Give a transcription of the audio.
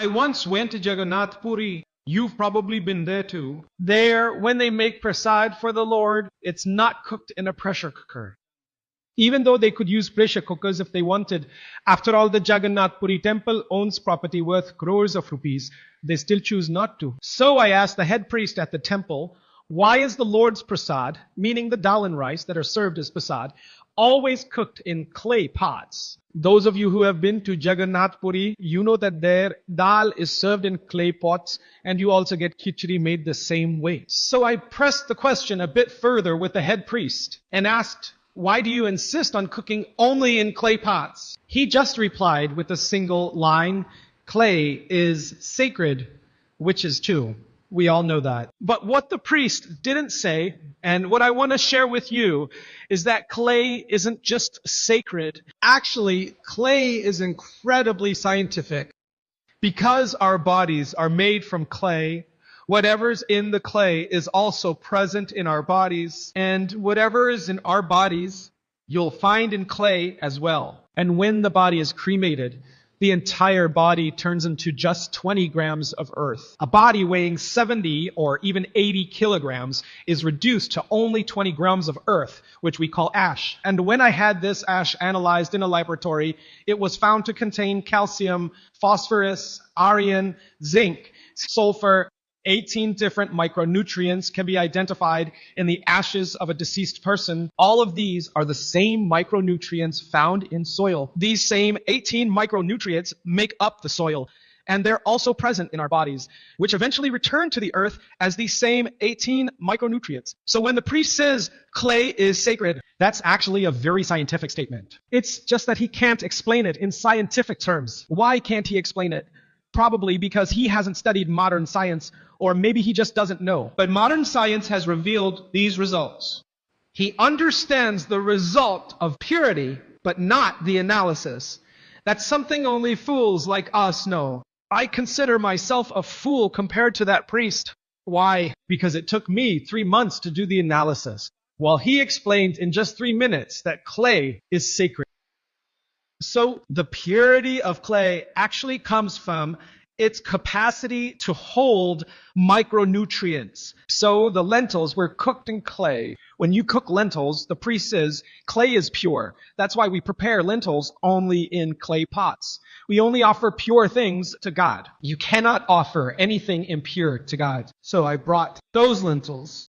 I once went to Jagannath Puri. You've probably been there too. There, when they make prasad for the Lord, it's not cooked in a pressure cooker. Even though they could use pressure cookers if they wanted. After all, the Jagannath Puri temple owns property worth crores of rupees. They still choose not to. So I asked the head priest at the temple, why is the Lord's prasad, meaning the dal and rice that are served as prasad, always cooked in clay pots? Those of you who have been to Jagannath Puri, you know that their dal is served in clay pots, and you also get khichdi made the same way. So I pressed the question a bit further with the head priest and asked, why do you insist on cooking only in clay pots? He just replied with a single line, clay is sacred, which is true. We all know that. But what the priest didn't say, and what I want to share with you, is that clay isn't just sacred. Actually, clay is incredibly scientific. Because our bodies are made from clay, whatever's in the clay is also present in our bodies, and whatever is in our bodies, you'll find in clay as well. And when the body is cremated, the entire body turns into just 20 grams of earth. A body weighing 70 or even 80 kilograms is reduced to only 20 grams of earth, which we call ash. And when I had this ash analyzed in a laboratory, it was found to contain calcium, phosphorus, iron, zinc, sulfur. 18 different micronutrients can be identified in the ashes of a deceased person. All of these are the same micronutrients found in soil. These same 18 micronutrients make up the soil, and they're also present in our bodies, which eventually return to the earth as these same 18 micronutrients. So when the priest says clay is sacred, that's actually a very scientific statement. It's just that he can't explain it in scientific terms. Why can't he explain it? Probably because he hasn't studied modern science, or maybe he just doesn't know. But modern science has revealed these results. He understands the result of purity, but not the analysis. That's something only fools like us know. I consider myself a fool compared to that priest. Why? Because it took me 3 months to do the analysis, while he explained in just 3 minutes that clay is sacred. So the purity of clay actually comes from its capacity to hold micronutrients. So the lentils were cooked in clay. When you cook lentils, the priest says clay is pure. That's why we prepare lentils only in clay pots. We only offer pure things to God. You cannot offer anything impure to God. So I brought those lentils